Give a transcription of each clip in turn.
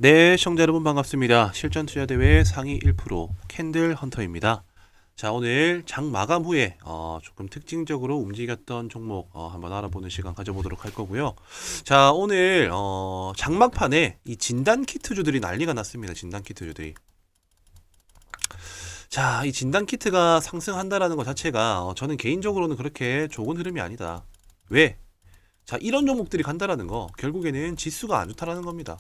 네, 시청자 여러분 반갑습니다. 실전 투자 대회 상위 1% 캔들 헌터입니다. 자, 오늘 장 마감 후에 조금 특징적으로 움직였던 종목 한번 알아보는 시간 가져보도록 할 거고요. 자, 오늘 장막판에 이 진단 키트주들이 난리가 났습니다. 진단 키트주들이. 자, 이 진단 키트가 상승한다라는 것 자체가 저는 개인적으로는 그렇게 좋은 흐름이 아니다. 왜? 자, 이런 종목들이 간다라는 거 결국에는 지수가 안 좋다라는 겁니다.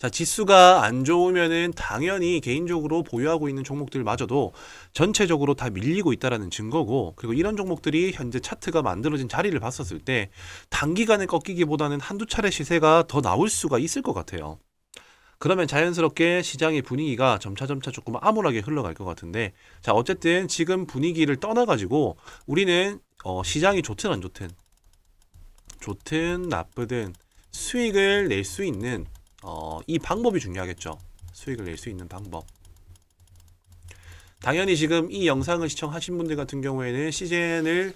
자, 지수가 안 좋으면은 당연히 개인적으로 보유하고 있는 종목들마저도 전체적으로 다 밀리고 있다라는 증거고, 그리고 이런 종목들이 현재 차트가 만들어진 자리를 봤었을 때 단기간에 꺾이기보다는 한두 차례 시세가 더 나올 수가 있을 것 같아요. 그러면 자연스럽게 시장의 분위기가 점차 조금 암울하게 흘러갈 것 같은데, 자, 어쨌든 지금 분위기를 떠나가지고 우리는 시장이 좋든 안 좋든 나쁘든 수익을 낼 수 있는 이 방법이 중요하겠죠. 수익을 낼 수 있는 방법. 당연히 지금 이 영상을 시청하신 분들 같은 경우에는 시젠을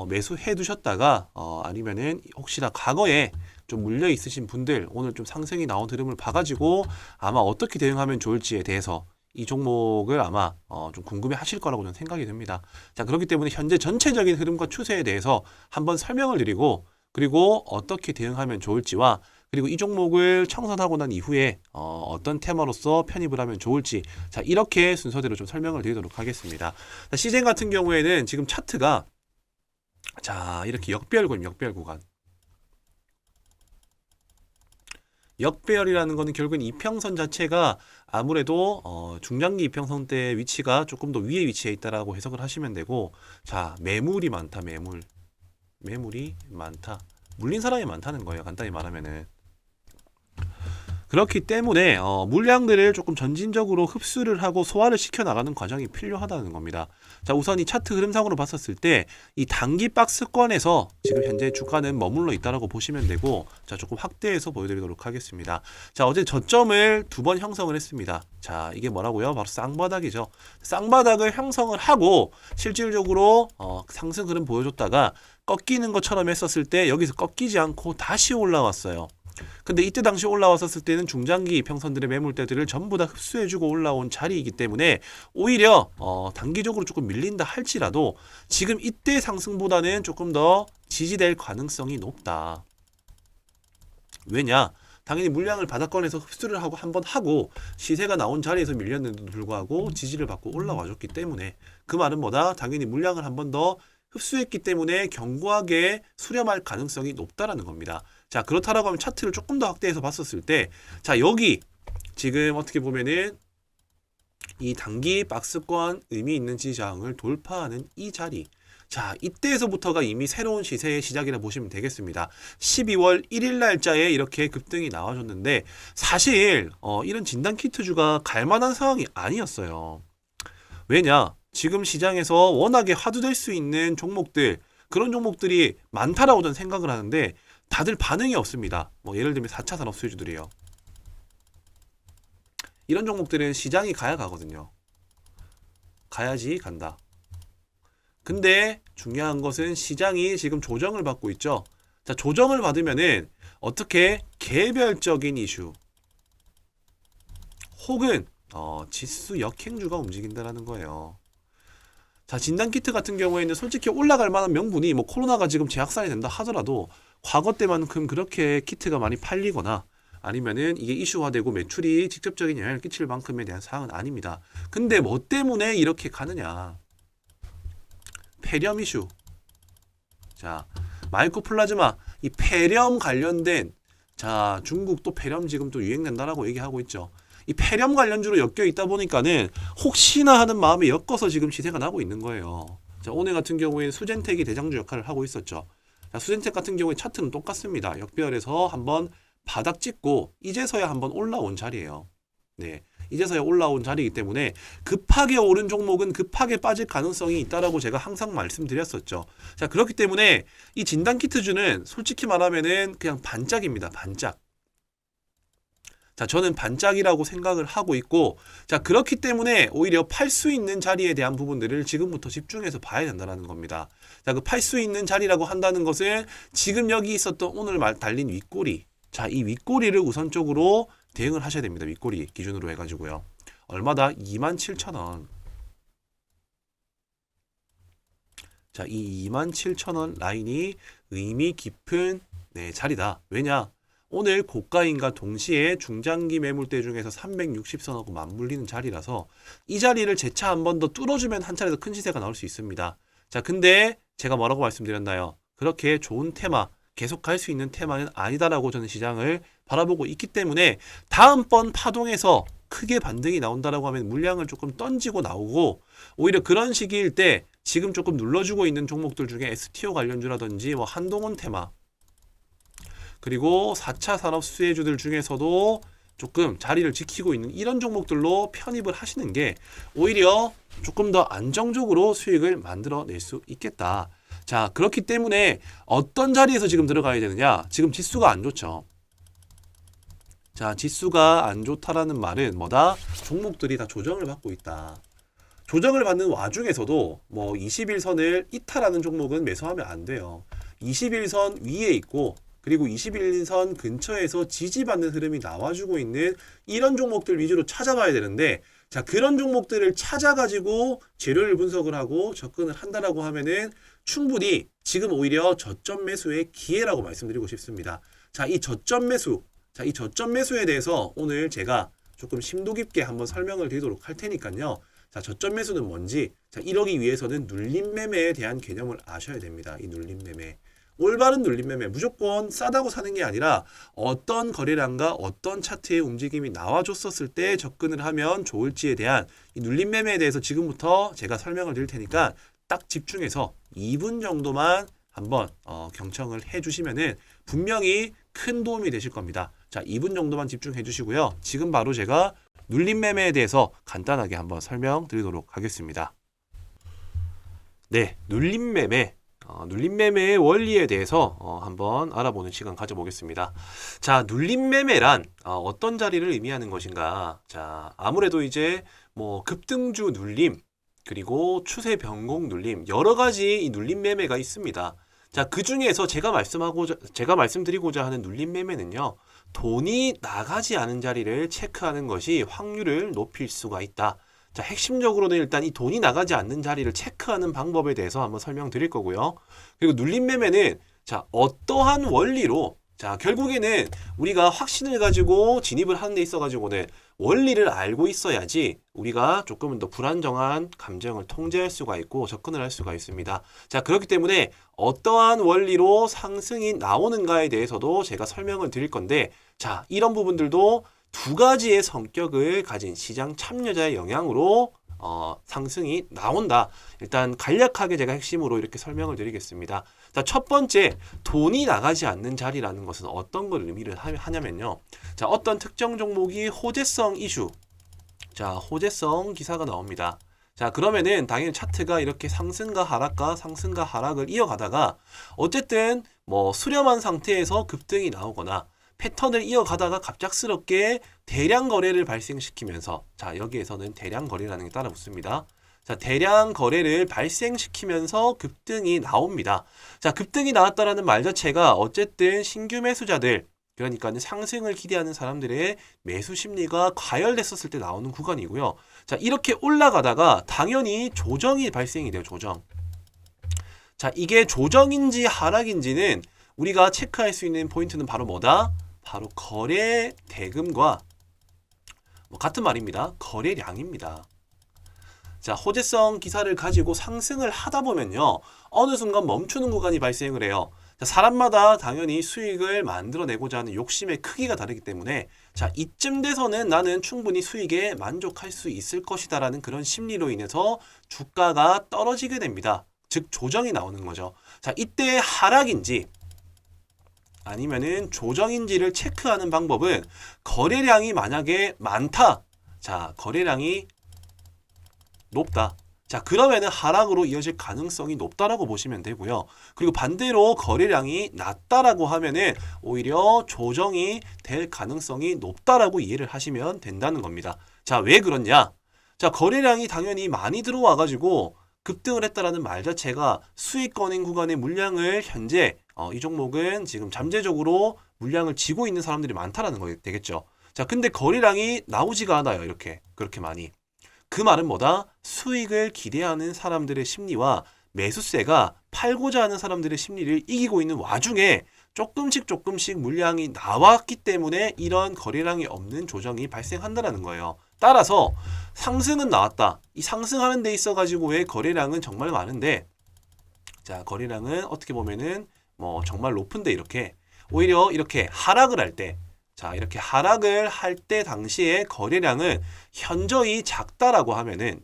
매수해 두셨다가 아니면은 혹시나 과거에 좀 물려 있으신 분들, 오늘 좀 상승이 나온 흐름을 봐가지고 아마 어떻게 대응하면 좋을지에 대해서 이 종목을 아마 좀 궁금해 하실 거라고 저는 생각이 듭니다. 자, 그렇기 때문에 현재 전체적인 흐름과 추세에 대해서 한번 설명을 드리고, 그리고 어떻게 대응하면 좋을지와, 그리고 이 종목을 청산하고 난 이후에 어떤 테마로서 편입을 하면 좋을지, 자, 이렇게 순서대로 좀 설명을 드리도록 하겠습니다. 자, 시젠 같은 경우에는 지금 차트가 자, 이렇게 역배열 구간. 역배열이라는 거는 결국엔 이평선 자체가 아무래도 중장기 이평선 때 위치가 조금 더 위에 위치해 있다라고 해석을 하시면 되고, 자, 매물이 많다. 매물이 많다. 물린 사람이 많다는 거예요. 간단히 말하면은. 그렇기 때문에 물량들을 조금 전진적으로 흡수를 하고 소화를 시켜 나가는 과정이 필요하다는 겁니다. 자, 우선 이 차트 흐름상으로 봤었을 때 이 단기 박스권에서 지금 현재 주가는 머물러 있다라고 보시면 되고, 자, 조금 확대해서 보여드리도록 하겠습니다. 자, 어제 저점을 두 번 형성을 했습니다. 자, 이게 뭐라고요? 바로 쌍바닥이죠. 쌍바닥을 형성을 하고 실질적으로 상승 흐름 보여줬다가 꺾이는 것처럼 했었을 때 여기서 꺾이지 않고 다시 올라왔어요. 근데 이때 당시 올라왔었을 때는 중장기 이평선들의 매물대들을 전부 다 흡수해주고 올라온 자리이기 때문에 오히려 단기적으로 조금 밀린다 할지라도 지금 이때 상승보다는 조금 더 지지될 가능성이 높다. 왜냐? 당연히 물량을 바닥권에서 흡수를 하고 한번 하고 시세가 나온 자리에서 밀렸는데도 불구하고 지지를 받고 올라와줬기 때문에, 그 말은 뭐다? 당연히 물량을 한 번 더 흡수했기 때문에 견고하게 수렴할 가능성이 높다라는 겁니다. 자, 그렇다라고 하면 차트를 조금 더 확대해서 봤었을 때, 자, 여기 지금 어떻게 보면은 이 단기 박스권 의미 있는 지지저항을 돌파하는 이 자리, 자, 이때에서부터가 이미 새로운 시세의 시작이라 보시면 되겠습니다. 12월 1일 날짜에 이렇게 급등이 나와줬는데 사실 이런 진단 키트주가 갈만한 상황이 아니었어요. 왜냐? 지금 시장에서 워낙에 화두될 수 있는 종목들, 그런 종목들이 많다라고 저는 생각을 하는데 다들 반응이 없습니다. 뭐 예를 들면 4차 산업 수혜주들이요. 이런 종목들은 시장이 가야 가거든요. 가야지 간다. 근데 중요한 것은 시장이 지금 조정을 받고 있죠. 자, 조정을 받으면은 어떻게 개별적인 이슈 혹은 지수 역행주가 움직인다라는 거예요. 자, 진단키트 같은 경우에는 솔직히 올라갈 만한 명분이, 뭐 코로나가 지금 재확산이 된다 하더라도 과거 때만큼 그렇게 키트가 많이 팔리거나 아니면은 이게 이슈화되고 매출이 직접적인 영향을 끼칠 만큼에 대한 사항은 아닙니다. 근데 뭐 때문에 이렇게 가느냐? 폐렴 이슈. 자, 마이코플라즈마, 이 폐렴 관련된, 자, 중국 또 폐렴 지금 또 유행된다라고 얘기하고 있죠. 이 폐렴 관련주로 엮여 있다 보니까는 혹시나 하는 마음에 엮어서 지금 시세가 나고 있는 거예요. 자, 오늘 같은 경우에는 수젠텍이 대장주 역할을 하고 있었죠. 자, 수젠텍 같은 경우에 차트는 똑같습니다. 역배열에서 한번 바닥 찍고 이제서야 한번 올라온 자리예요. 네, 이제서야 올라온 자리이기 때문에 급하게 오른 종목은 급하게 빠질 가능성이 있다라고 제가 항상 말씀드렸었죠. 자, 그렇기 때문에 이 진단키트주는 솔직히 말하면은 그냥 반짝입니다. 반짝. 자, 저는 반짝이라고 생각을 하고 있고, 자, 그렇기 때문에 오히려 팔 수 있는 자리에 대한 부분들을 지금부터 집중해서 봐야 된다는 겁니다. 자, 그 팔 수 있는 자리라고 한다는 것은 지금 여기 있었던 오늘 달린 윗꼬리, 자, 이 윗꼬리를 우선적으로 대응을 하셔야 됩니다. 윗꼬리 기준으로 해가지고요. 얼마다? 27,000원. 자, 이 27,000원 라인이 의미 깊은 자리다. 왜냐? 오늘 고가인과 동시에 중장기 매물대 중에서 360선하고 맞물리는 자리라서 이 자리를 재차 한 번 더 뚫어주면 한 차례 더 큰 시세가 나올 수 있습니다. 자, 근데 제가 뭐라고 말씀드렸나요? 그렇게 좋은 테마, 계속 갈 수 있는 테마는 아니다라고 저는 시장을 바라보고 있기 때문에 다음번 파동에서 크게 반등이 나온다라고 하면 물량을 조금 던지고 나오고, 오히려 그런 시기일 때 지금 조금 눌러주고 있는 종목들 중에 STO 관련주라든지 뭐 한동훈 테마, 그리고 4차 산업 수혜주들 중에서도 조금 자리를 지키고 있는 이런 종목들로 편입을 하시는 게 오히려 조금 더 안정적으로 수익을 만들어낼 수 있겠다. 자, 그렇기 때문에 어떤 자리에서 지금 들어가야 되느냐? 지금 지수가 안 좋죠. 자, 지수가 안 좋다라는 말은 뭐다? 종목들이 다 조정을 받고 있다. 조정을 받는 와중에서도 뭐 21선을 이탈하는 종목은 매수하면 안 돼요. 21선 위에 있고, 그리고 21선 근처에서 지지받는 흐름이 나와주고 있는 이런 종목들 위주로 찾아봐야 되는데, 자, 그런 종목들을 찾아가지고 재료를 분석을 하고 접근을 한다라고 하면은 충분히 지금 오히려 저점 매수의 기회라고 말씀드리고 싶습니다. 자, 이 저점 매수에 대해서 오늘 제가 조금 심도 깊게 한번 설명을 드리도록 할 테니까요. 자, 저점 매수는 뭔지, 자, 이러기 위해서는 눌림 매매에 대한 개념을 아셔야 됩니다. 이 눌림 매매. 올바른 눌림 매매, 무조건 싸다고 사는 게 아니라 어떤 거래량과 어떤 차트의 움직임이 나와줬었을 때 접근을 하면 좋을지에 대한 이 눌림 매매에 대해서 지금부터 제가 설명을 드릴 테니까 딱 집중해서 2분 정도만 한번 경청을 해주시면은 분명히 큰 도움이 되실 겁니다. 자, 2분 정도만 집중해 주시고요. 지금 바로 제가 눌림 매매에 대해서 간단하게 한번 설명드리도록 하겠습니다. 네, 눌림 매매의 원리에 대해서 한번 알아보는 시간 가져보겠습니다. 자, 눌림 매매란 어떤 자리를 의미하는 것인가? 자, 아무래도 이제 뭐 급등주 눌림, 그리고 추세 변곡 눌림, 여러 가지 이 눌림 매매가 있습니다. 자, 그 중에서 제가 말씀드리고자 하는 눌림 매매는요, 돈이 나가지 않은 자리를 체크하는 것이 확률을 높일 수가 있다. 자, 핵심적으로는 일단 이 돈이 나가지 않는 자리를 체크하는 방법에 대해서 한번 설명드릴 거고요. 그리고 눌림 매매는 자, 어떠한 원리로, 자, 결국에는 우리가 확신을 가지고 진입을 하는 데 있어 가지고는 원리를 알고 있어야지 우리가 조금은 더 불안정한 감정을 통제할 수가 있고 접근을 할 수가 있습니다. 자, 그렇기 때문에 어떠한 원리로 상승이 나오는가에 대해서도 제가 설명을 드릴 건데, 자, 이런 부분들도 두 가지의 성격을 가진 시장 참여자의 영향으로 상승이 나온다. 일단 간략하게 제가 핵심으로 이렇게 설명을 드리겠습니다. 자, 첫 번째, 돈이 나가지 않는 자리라는 것은 어떤 걸 의미를 하냐면요. 자, 어떤 특정 종목이 호재성 이슈, 자, 호재성 기사가 나옵니다. 자, 그러면은 당연히 차트가 이렇게 상승과 하락을 이어가다가 어쨌든 뭐 수렴한 상태에서 급등이 나오거나 패턴을 이어가다가 갑작스럽게 대량 거래를 발생시키면서, 자, 여기에서는 대량 거래라는 게 따라 붙습니다. 자, 대량 거래를 발생시키면서 급등이 나옵니다. 자, 급등이 나왔다라는 말 자체가 어쨌든 신규 매수자들, 그러니까 상승을 기대하는 사람들의 매수 심리가 과열됐었을 때 나오는 구간이고요. 자, 이렇게 올라가다가 당연히 조정이 발생이 돼요. 조정. 자, 이게 조정인지 하락인지는 우리가 체크할 수 있는 포인트는 바로 뭐다? 바로 거래 대금과 같은 말입니다. 거래량입니다. 자, 호재성 기사를 가지고 상승을 하다 보면요, 어느 순간 멈추는 구간이 발생을 해요. 자, 사람마다 당연히 수익을 만들어내고자 하는 욕심의 크기가 다르기 때문에, 자, 이쯤 돼서는 나는 충분히 수익에 만족할 수 있을 것이다 라는 그런 심리로 인해서 주가가 떨어지게 됩니다. 즉 조정이 나오는 거죠. 자, 이때 하락인지 아니면은 조정인지를 체크하는 방법은 거래량이 만약에 많다. 자, 거래량이 높다. 자, 그러면은 하락으로 이어질 가능성이 높다라고 보시면 되고요. 그리고 반대로 거래량이 낮다라고 하면은 오히려 조정이 될 가능성이 높다라고 이해를 하시면 된다는 겁니다. 자, 왜 그러냐? 자, 거래량이 당연히 많이 들어와 가지고 급등을 했다라는 말 자체가 수익권인 구간의 물량을 현재 이 종목은 지금 잠재적으로 물량을 지고 있는 사람들이 많다라는 거 되겠죠. 자, 근데 거래량이 나오지가 않아요. 이렇게 그렇게 많이. 그 말은 뭐다? 수익을 기대하는 사람들의 심리와 매수세가 팔고자 하는 사람들의 심리를 이기고 있는 와중에 조금씩 물량이 나왔기 때문에 이런 거래량이 없는 조정이 발생한다는 거예요. 따라서 상승은 나왔다. 이 상승하는 데 있어 가지고의 거래량은 정말 많은데, 자, 거래량은 어떻게 보면은 뭐 정말 높은데, 이렇게 오히려 이렇게 하락을 할 때, 자, 이렇게 하락을 할 때 당시에 거래량은 현저히 작다라고 하면은,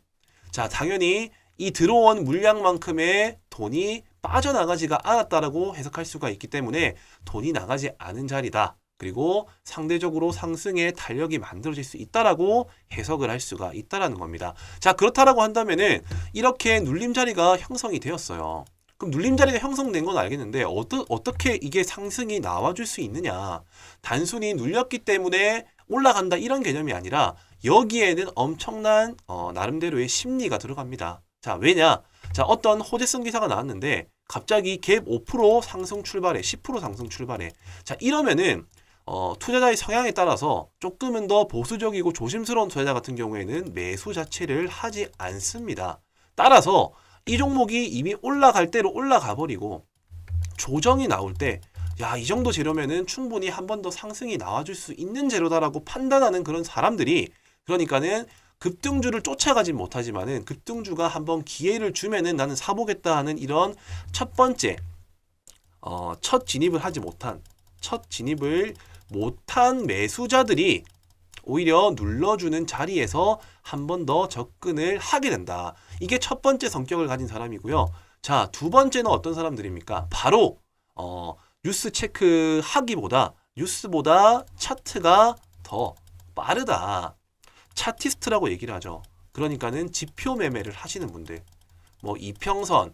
자, 당연히 이 들어온 물량만큼의 돈이 빠져나가지가 않았다라고 해석할 수가 있기 때문에 돈이 나가지 않은 자리다. 그리고 상대적으로 상승의 탄력이 만들어질 수 있다라고 해석을 할 수가 있다라는 겁니다. 자, 그렇다라고 한다면은 이렇게 눌림 자리가 형성이 되었어요. 그럼 눌림 자리가 형성된 건 알겠는데 어떻게 이게 상승이 나와줄 수 있느냐? 단순히 눌렸기 때문에 올라간다 이런 개념이 아니라 여기에는 엄청난 나름대로의 심리가 들어갑니다. 자, 왜냐? 자, 어떤 호재성 기사가 나왔는데 갑자기 갭 5% 상승 출발해, 10% 상승 출발해. 자, 이러면은 투자자의 성향에 따라서 조금은 더 보수적이고 조심스러운 투자자 같은 경우에는 매수 자체를 하지 않습니다. 따라서 이 종목이 이미 올라갈 대로 올라가 버리고 조정이 나올 때, 야, 이 정도 재료면은 충분히 한 번 더 상승이 나와줄 수 있는 재료다라고 판단하는 그런 사람들이, 그러니까는 급등주를 쫓아가진 못하지만은 급등주가 한번 기회를 주면은 나는 사보겠다 하는 이런 첫 번째 첫 진입을 못한 매수자들이 오히려 눌러주는 자리에서 한 번 더 접근을 하게 된다. 이게 첫 번째 성격을 가진 사람이고요. 자, 두 번째는 어떤 사람들입니까? 바로 뉴스 체크하기보다 뉴스보다 차트가 더 빠르다. 차티스트라고 얘기를 하죠. 그러니까는 지표 매매를 하시는 분들, 뭐 이평선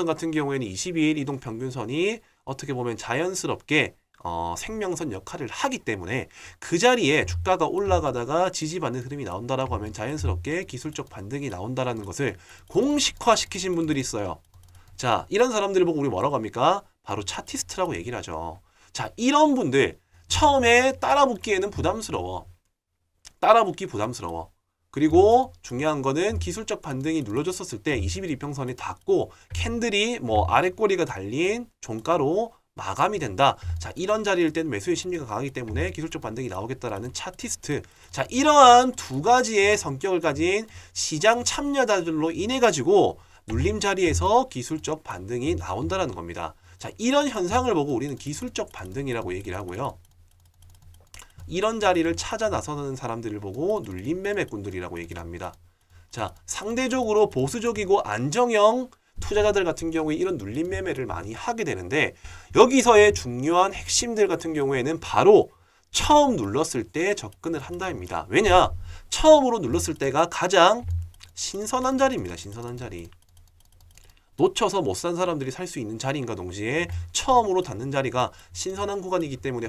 같은 경우에는 22일 이동 평균선이 어떻게 보면 자연스럽게 생명선 역할을 하기 때문에 그 자리에 주가가 올라가다가 지지받는 흐름이 나온다라고 하면 자연스럽게 기술적 반등이 나온다라는 것을 공식화 시키신 분들이 있어요. 자, 이런 사람들을 보고 우리 뭐라고 합니까? 바로 차티스트라고 얘기를 하죠. 자, 이런 분들 처음에 따라붙기에는 부담스러워. 그리고 중요한 거는 기술적 반등이 눌러졌었을 때 20일 이평선이 닿고 캔들이 뭐 아래 꼬리가 달린 종가로 마감이 된다. 자, 이런 자리일 때는 매수의 심리가 강하기 때문에 기술적 반등이 나오겠다라는 차티스트. 자, 이러한 두 가지의 성격을 가진 시장 참여자들로 인해 가지고 눌림 자리에서 기술적 반등이 나온다라는 겁니다. 자, 이런 현상을 보고 우리는 기술적 반등이라고 얘기를 하고요. 이런 자리를 찾아 나서는 사람들을 보고 눌림 매매꾼들이라고 얘기를 합니다. 자, 상대적으로 보수적이고 안정형 투자자들 같은 경우에 이런 눌림 매매를 많이 하게 되는데, 여기서의 중요한 핵심들 같은 경우에는 바로 처음 눌렀을 때 접근을 한다입니다. 왜냐? 처음으로 눌렀을 때가 가장 신선한 자리입니다. 신선한 자리. 놓쳐서 못 산 사람들이 살 수 있는 자리인가 동시에 처음으로 닿는 자리가 신선한 구간이기 때문에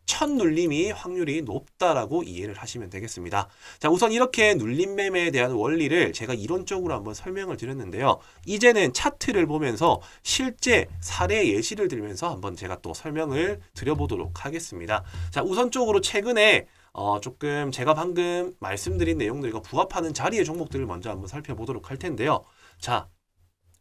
첫 눌림이 확률이 높다라고 이해를 하시면 되겠습니다. 자, 우선 이렇게 눌림 매매에 대한 원리를 제가 이론적으로 한번 설명을 드렸는데요. 이제는 차트를 보면서 실제 사례 예시를 들면서 한번 제가 또 설명을 드려보도록 하겠습니다. 자, 우선적으로 최근에 조금 제가 방금 말씀드린 내용들과 부합하는 자리의 종목들을 먼저 한번 살펴보도록 할 텐데요. 자,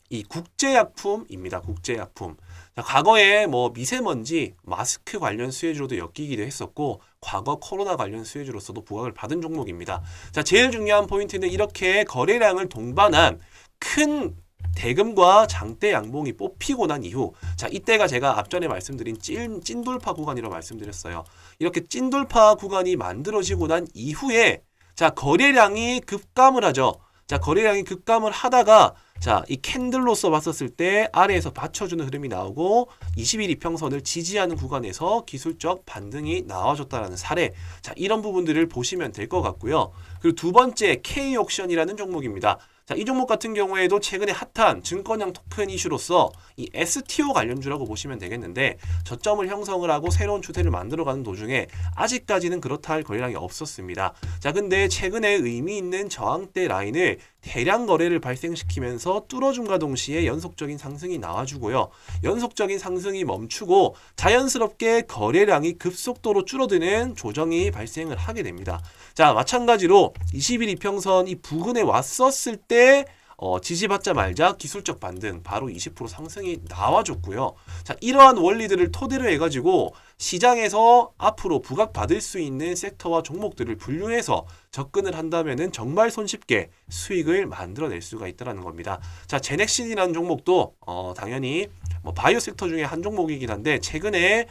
이 국제약품입니다. 국제약품. 자, 과거에 뭐 미세먼지, 마스크 관련 수혜주로도 엮이기도 했었고, 과거 코로나 관련 수혜주로서도 부각을 받은 종목입니다. 자, 제일 중요한 포인트는 이렇게 거래량을 동반한 큰 대금과 장대 양봉이 뽑히고 난 이후, 자, 이때가 제가 앞전에 말씀드린 찐돌파 구간이라고 말씀드렸어요. 이렇게 찐돌파 구간이 만들어지고 난 이후에, 자, 거래량이 급감을 하죠. 자, 거래량이 급감을 하다가, 자, 이 캔들로서 봤었을 때 아래에서 받쳐주는 흐름이 나오고 20일 이평선을 지지하는 구간에서 기술적 반등이 나와줬다라는 사례. 자, 이런 부분들을 보시면 될 것 같고요. 그리고 두 번째 K옥션이라는 종목입니다. 자, 이 종목 같은 경우에도 최근에 핫한 증권형 토큰 이슈로서 이 STO 관련주라고 보시면 되겠는데, 저점을 형성을 하고 새로운 추세를 만들어가는 도중에 아직까지는 그렇다 할 거래량이 없었습니다. 자, 근데 최근에 의미 있는 저항대 라인을 대량 거래를 발생시키면서 뚫어줌과 동시에 연속적인 상승이 나와주고요. 연속적인 상승이 멈추고 자연스럽게 거래량이 급속도로 줄어드는 조정이 발생을 하게 됩니다. 자, 마찬가지로 20일 이평선 이 부근에 왔었을 때 지지받자 말자 기술적 반등 바로 20% 상승이 나와줬고요. 자, 이러한 원리들을 토대로 해가지고 시장에서 앞으로 부각받을 수 있는 섹터와 종목들을 분류해서 접근을 한다면은 정말 손쉽게 수익을 만들어낼 수가 있다는 겁니다. 자, 제넥신이라는 종목도 당연히 뭐 바이오 섹터 중에 한 종목이긴 한데 최근에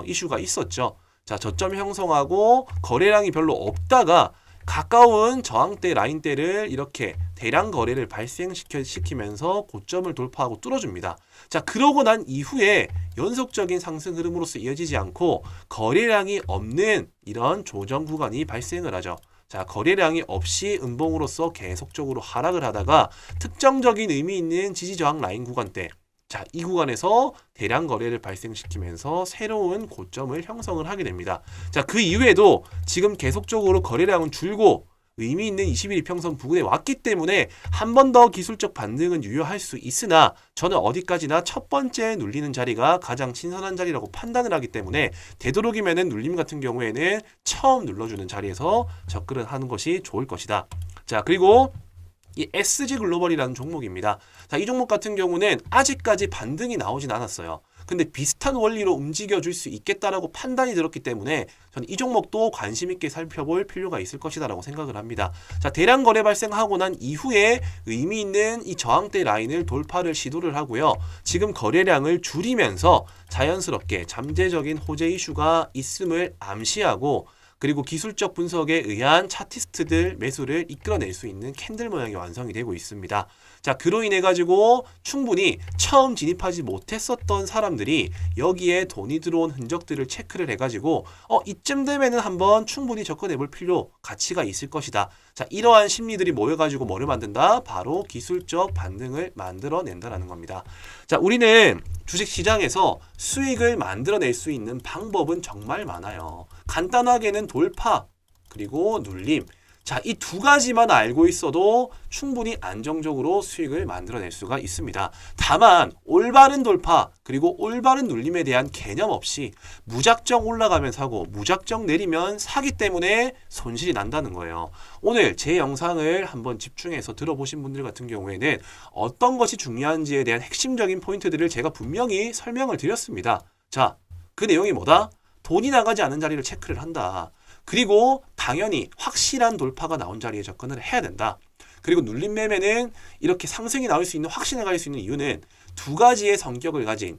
이슈가 있었죠. 자, 저점 형성하고 거래량이 별로 없다가 가까운 저항대 라인대를 이렇게 대량 거래를 발생시키면서 고점을 돌파하고 뚫어줍니다. 자, 그러고 난 이후에 연속적인 상승 흐름으로서 이어지지 않고 거래량이 없는 이런 조정 구간이 발생을 하죠. 자, 거래량이 없이 음봉으로서 계속적으로 하락을 하다가 특정적인 의미 있는 지지 저항 라인 구간대, 자, 이 구간에서 대량 거래를 발생시키면서 새로운 고점을 형성을 하게 됩니다. 자, 그 이후에도 지금 계속적으로 거래량은 줄고 의미 있는 21 이평선 부근에 왔기 때문에 한 번 더 기술적 반등은 유효할 수 있으나 저는 어디까지나 첫 번째 눌리는 자리가 가장 신선한 자리라고 판단을 하기 때문에 되도록이면은 눌림 같은 경우에는 처음 눌러주는 자리에서 접근을 하는 것이 좋을 것이다. 자, 그리고 이 SG 글로벌이라는 종목입니다. 자, 이 종목 같은 경우는 아직까지 반등이 나오진 않았어요. 근데 비슷한 원리로 움직여줄 수 있겠다라고 판단이 들었기 때문에 저는 이 종목도 관심 있게 살펴볼 필요가 있을 것이다라고 생각을 합니다. 자, 대량 거래 발생하고 난 이후에 의미 있는 이 저항대 라인을 돌파를 시도를 하고요. 지금 거래량을 줄이면서 자연스럽게 잠재적인 호재 이슈가 있음을 암시하고 그리고 기술적 분석에 의한 차티스트들 매수를 이끌어낼 수 있는 캔들 모양이 완성이 되고 있습니다. 자, 그로 인해 가지고 충분히 처음 진입하지 못했었던 사람들이 여기에 돈이 들어온 흔적들을 체크를 해가지고 이쯤 되면은 한번 충분히 접근해 볼 필요, 가치가 있을 것이다. 자, 이러한 심리들이 모여가지고 뭐를 만든다? 바로 기술적 반등을 만들어낸다라는 겁니다. 자, 우리는 주식시장에서 수익을 만들어낼 수 있는 방법은 정말 많아요. 간단하게는 돌파, 그리고 눌림. 자, 이 두 가지만 알고 있어도 충분히 안정적으로 수익을 만들어낼 수가 있습니다. 다만 올바른 돌파 그리고 올바른 눌림에 대한 개념 없이 무작정 올라가면 사고 무작정 내리면 사기 때문에 손실이 난다는 거예요. 오늘 제 영상을 한번 집중해서 들어보신 분들 같은 경우에는 어떤 것이 중요한지에 대한 핵심적인 포인트들을 제가 분명히 설명을 드렸습니다. 자, 그 내용이 뭐다? 돈이 나가지 않은 자리를 체크를 한다. 그리고 당연히 확실한 돌파가 나온 자리에 접근을 해야 된다. 그리고 눌림 매매는 이렇게 상승이 나올 수 있는, 확신을 가질 수 있는 이유는 두 가지의 성격을 가진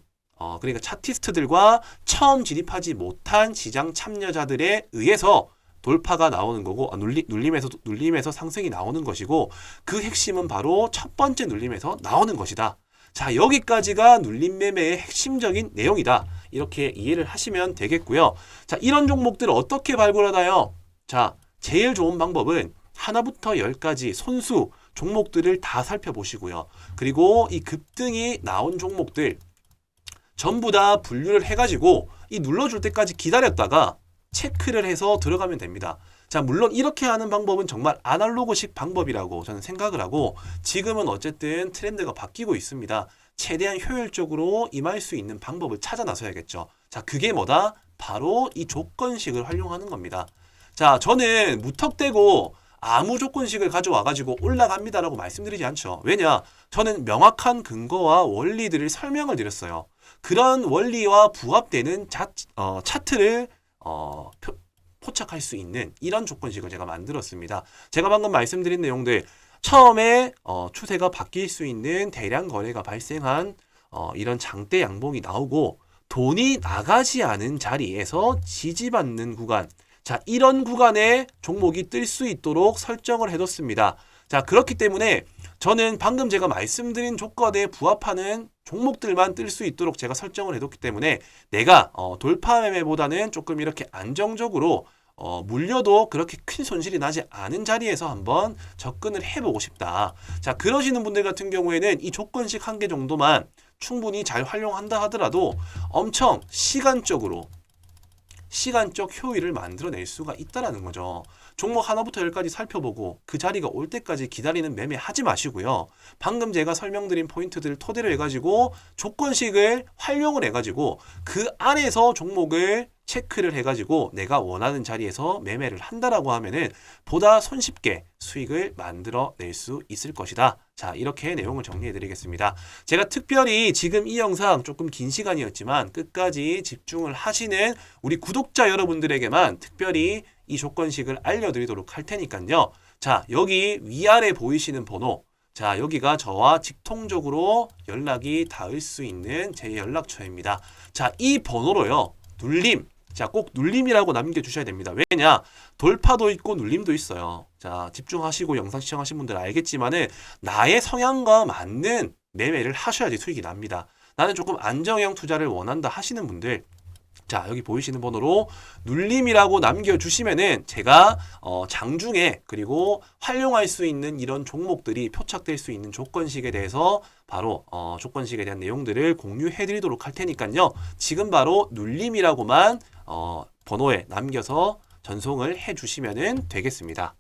그러니까 차티스트들과 처음 진입하지 못한 시장 참여자들에 의해서 돌파가 나오는 거고 눌림에서 상승이 나오는 것이고 그 핵심은 바로 첫 번째 눌림에서 나오는 것이다. 자, 여기까지가 눌림 매매의 핵심적인 내용이다. 이렇게 이해를 하시면 되겠고요. 자, 이런 종목들을 어떻게 발굴하나요? 자, 제일 좋은 방법은 하나부터 열까지 손수 종목들을 다 살펴보시고요. 그리고 이 급등이 나온 종목들 전부 다 분류를 해가지고 이 눌러줄 때까지 기다렸다가 체크를 해서 들어가면 됩니다. 자, 물론 이렇게 하는 방법은 정말 아날로그식 방법이라고 저는 생각을 하고 지금은 어쨌든 트렌드가 바뀌고 있습니다. 최대한 효율적으로 임할 수 있는 방법을 찾아 나서야겠죠. 자, 그게 뭐다? 바로 이 조건식을 활용하는 겁니다. 자, 저는 무턱대고 아무 조건식을 가져와가지고 올라갑니다라고 말씀드리지 않죠. 왜냐? 저는 명확한 근거와 원리들을 설명을 드렸어요. 그런 원리와 부합되는 차트를 포착할 수 있는 이런 조건식을 제가 만들었습니다. 제가 방금 말씀드린 내용들 처음에 추세가 바뀔 수 있는 대량 거래가 발생한 이런 장대 양봉이 나오고 돈이 나가지 않은 자리에서 지지받는 구간, 자, 이런 구간에 종목이 뜰 수 있도록 설정을 해뒀습니다. 자, 그렇기 때문에 저는 방금 제가 말씀드린 조건에 부합하는 종목들만 뜰 수 있도록 제가 설정을 해뒀기 때문에 내가 돌파 매매보다는 조금 이렇게 안정적으로 물려도 그렇게 큰 손실이 나지 않은 자리에서 한번 접근을 해보고 싶다. 자, 그러시는 분들 같은 경우에는 이 조건식 한 개 정도만 충분히 잘 활용한다 하더라도 엄청 시간적으로 시간적 효율을 만들어낼 수가 있다라는 거죠. 종목 하나부터 열까지 살펴보고 그 자리가 올 때까지 기다리는 매매 하지 마시고요. 방금 제가 설명드린 포인트들을 토대로 해가지고 조건식을 활용을 해가지고 그 안에서 종목을 체크를 해가지고 내가 원하는 자리에서 매매를 한다라고 하면은 보다 손쉽게 수익을 만들어낼 수 있을 것이다. 자, 이렇게 내용을 정리해 드리겠습니다. 제가 특별히 지금 이 영상 조금 긴 시간이었지만 끝까지 집중을 하시는 우리 구독자 여러분들에게만 특별히 이 조건식을 알려드리도록 할 테니까요. 자, 여기 위아래 보이시는 번호, 자, 여기가 저와 직통적으로 연락이 닿을 수 있는 제 연락처입니다. 자, 이 번호로요. 눌림. 자, 꼭 눌림이라고 남겨주셔야 됩니다. 왜냐? 돌파도 있고 눌림도 있어요. 자, 집중하시고 영상 시청하신 분들 알겠지만은 나의 성향과 맞는 매매를 하셔야지 수익이 납니다. 나는 조금 안정형 투자를 원한다 하시는 분들, 자, 여기 보이시는 번호로 눌림이라고 남겨주시면은 제가 장중에 그리고 활용할 수 있는 이런 종목들이 표착될 수 있는 조건식에 대해서 바로 조건식에 대한 내용들을 공유해 드리도록 할 테니까요. 지금 바로 눌림이라고만 번호에 남겨서 전송을 해 주시면 되겠습니다.